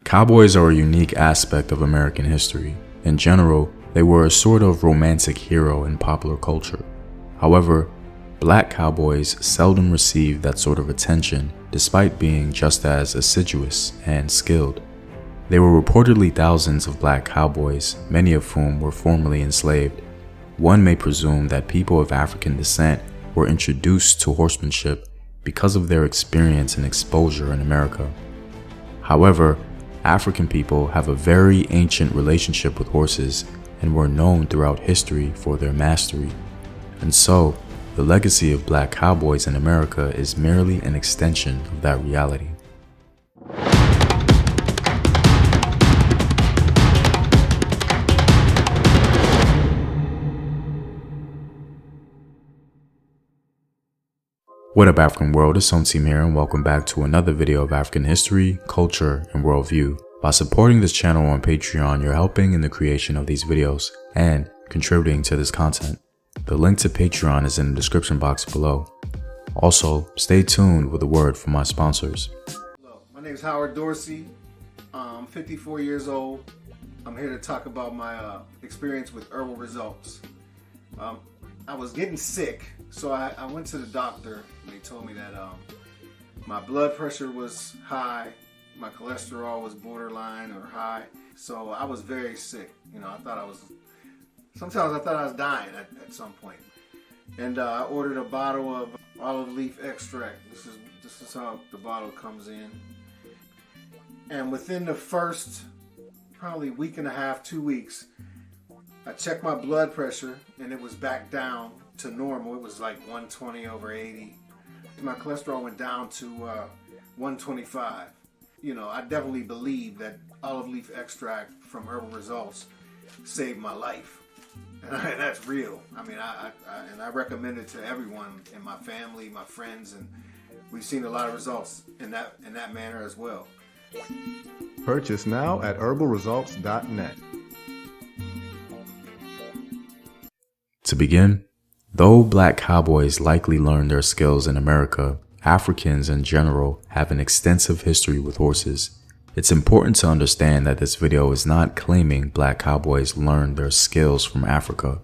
Cowboys are a unique aspect of American history. In general, they were a sort of romantic hero in popular culture. However, black cowboys seldom received that sort of attention despite being just as assiduous and skilled. There were reportedly thousands of black cowboys, many of whom were formerly enslaved. One may presume that people of African descent were introduced to horsemanship because of their experience and exposure in America. However, African people have a very ancient relationship with horses and were known throughout history for their mastery. And so, the legacy of black cowboys in America is merely an extension of that reality. What up, African world? It's Team here, and welcome back to another video of African history, culture, and worldview. By supporting this channel on Patreon, you're helping in the creation of these videos and contributing to this content. The link to Patreon is in the description box below. Also, stay tuned with a word from my sponsors. Hello, my name is Howard Dorsey. I'm 54 years old. I'm here to talk about my experience with Herbal Results. I was getting sick, so I went to the doctor. They told me that my blood pressure was high, my cholesterol was borderline or high, so I was very sick. You know, sometimes I thought I was dying at some point. And I ordered a bottle of olive leaf extract. This is how the bottle comes in. And within the first probably week and a half, 2 weeks, I checked my blood pressure and it was back down to normal. It was like 120/80. My cholesterol went down to 125. You know, I definitely believe that olive leaf extract from Herbal Results saved my life. And that's real. I mean, I recommend it to everyone in my family, my friends, and we've seen a lot of results in that manner as well. Purchase now at herbalresults.net. To begin, though black cowboys likely learned their skills in America, Africans in general have an extensive history with horses. It's important to understand that this video is not claiming black cowboys learned their skills from Africa.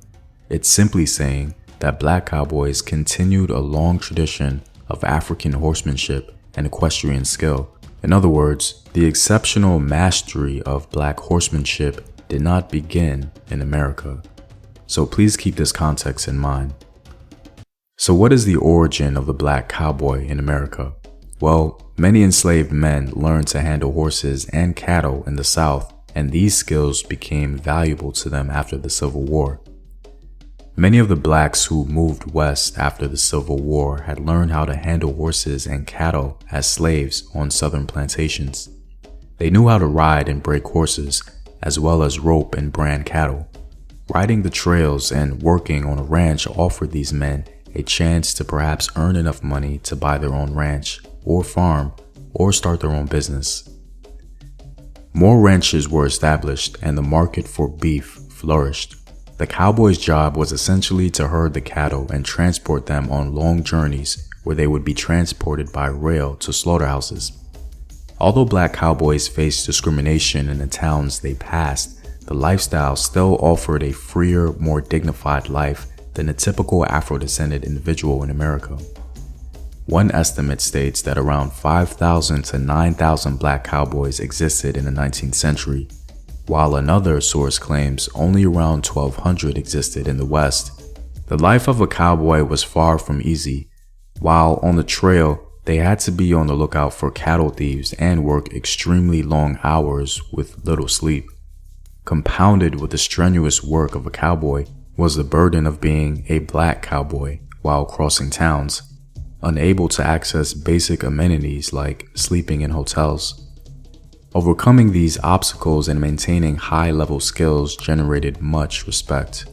It's simply saying that black cowboys continued a long tradition of African horsemanship and equestrian skill. In other words, the exceptional mastery of black horsemanship did not begin in America. So please keep this context in mind. So what is the origin of the black cowboy in America? Well, many enslaved men learned to handle horses and cattle in the South, and these skills became valuable to them after the Civil War. Many of the blacks who moved west after the Civil War had learned how to handle horses and cattle as slaves on southern plantations. They knew how to ride and break horses, as well as rope and brand cattle. Riding the trails and working on a ranch offered these men a chance to perhaps earn enough money to buy their own ranch or farm or start their own business. More ranches were established and the market for beef flourished. The cowboy's job was essentially to herd the cattle and transport them on long journeys where they would be transported by rail to slaughterhouses. Although black cowboys faced discrimination in the towns they passed, the lifestyle still offered a freer, more dignified life than a typical Afro-descended individual in America. One estimate states that around 5,000 to 9,000 black cowboys existed in the 19th century, while another source claims only around 1,200 existed in the West. The life of a cowboy was far from easy. While on the trail, they had to be on the lookout for cattle thieves and work extremely long hours with little sleep. Compounded with the strenuous work of a cowboy was the burden of being a black cowboy while crossing towns, unable to access basic amenities like sleeping in hotels. Overcoming these obstacles and maintaining high-level skills generated much respect.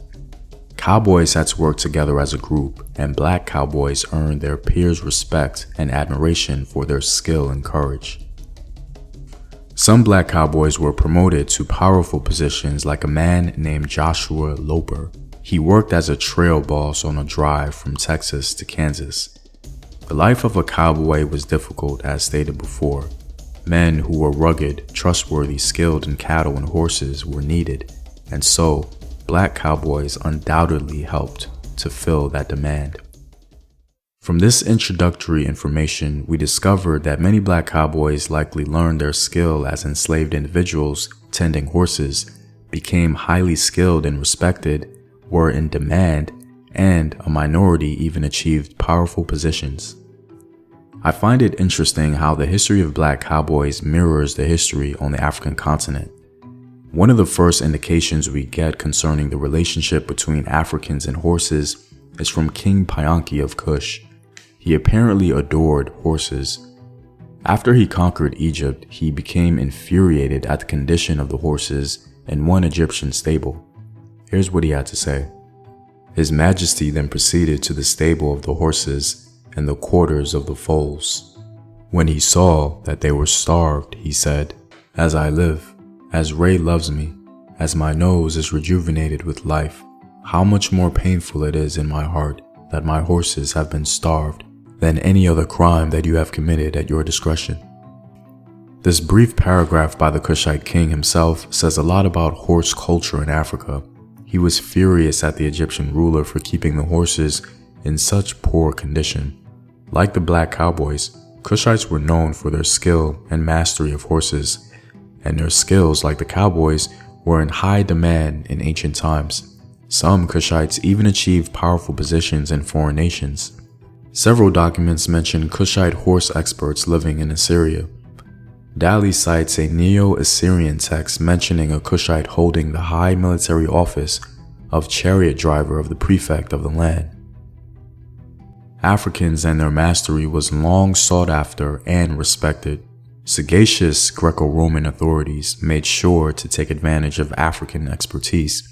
Cowboys had to work together as a group, and black cowboys earned their peers' respect and admiration for their skill and courage. Some black cowboys were promoted to powerful positions, like a man named Joshua Loper. He worked as a trail boss on a drive from Texas to Kansas. The life of a cowboy was difficult, as stated before. Men who were rugged, trustworthy, skilled, and cattle and horses were needed, and so black cowboys undoubtedly helped to fill that demand. From this introductory information, we discovered that many black cowboys likely learned their skill as enslaved individuals tending horses, became highly skilled and respected, were in demand, and a minority even achieved powerful positions. I find it interesting how the history of black cowboys mirrors the history on the African continent. One of the first indications we get concerning the relationship between Africans and horses is from King Payanki of Kush. He apparently adored horses. After he conquered Egypt, he became infuriated at the condition of the horses in one Egyptian stable. Here's what he had to say. His Majesty then proceeded to the stable of the horses and the quarters of the foals. When he saw that they were starved, he said, "As I live, as Ray loves me, as my nose is rejuvenated with life, how much more painful it is in my heart that my horses have been starved than any other crime that you have committed at your discretion." This brief paragraph by the Kushite king himself says a lot about horse culture in Africa. He was furious at the Egyptian ruler for keeping the horses in such poor condition. Like the black cowboys, Kushites were known for their skill and mastery of horses, and their skills, like the cowboys, were in high demand in ancient times. Some Kushites even achieved powerful positions in foreign nations. Several documents mention Kushite horse experts living in Assyria. Daly cites a Neo-Assyrian text mentioning a Kushite holding the high military office of chariot driver of the prefect of the land. Africans and their mastery was long sought after and respected. Sagacious Greco-Roman authorities made sure to take advantage of African expertise.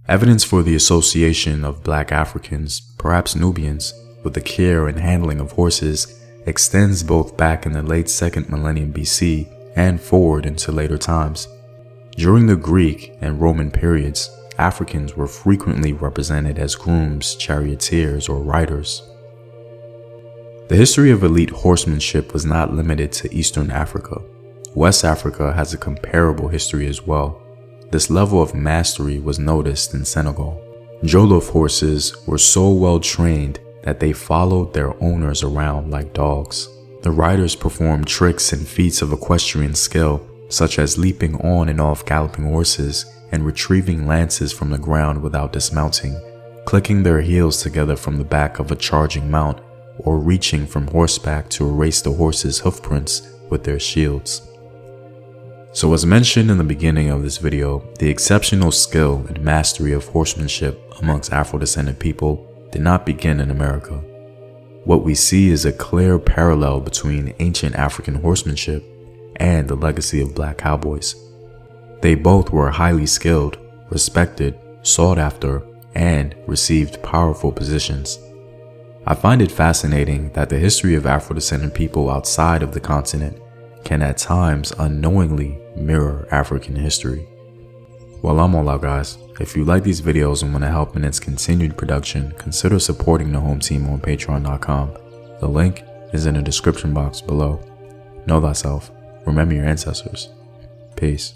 Evidence for the association of black Africans, perhaps Nubians, with the care and handling of horses extends both back in the late 2nd millennium BC and forward into later times. During the Greek and Roman periods, Africans were frequently represented as grooms, charioteers, or riders. The history of elite horsemanship was not limited to Eastern Africa. West Africa has a comparable history as well. This level of mastery was noticed in Senegal. Jollof horses were so well trained that they followed their owners around like dogs. The riders performed tricks and feats of equestrian skill, such as leaping on and off galloping horses and retrieving lances from the ground without dismounting, clicking their heels together from the back of a charging mount, or reaching from horseback to erase the horse's hoofprints with their shields. So as mentioned in the beginning of this video, the exceptional skill and mastery of horsemanship amongst Afro-descendant people did not begin in America. What we see is a clear parallel between ancient African horsemanship and the legacy of black cowboys. They both were highly skilled, respected, sought after, and received powerful positions. I find it fascinating that the history of Afro-descendant people outside of the continent can at times unknowingly mirror African history. Well, I'm all out, guys. If you like these videos and want to help in its continued production, consider supporting the home team on patreon.com. The link is in the description box below. Know thyself. Remember your ancestors. Peace.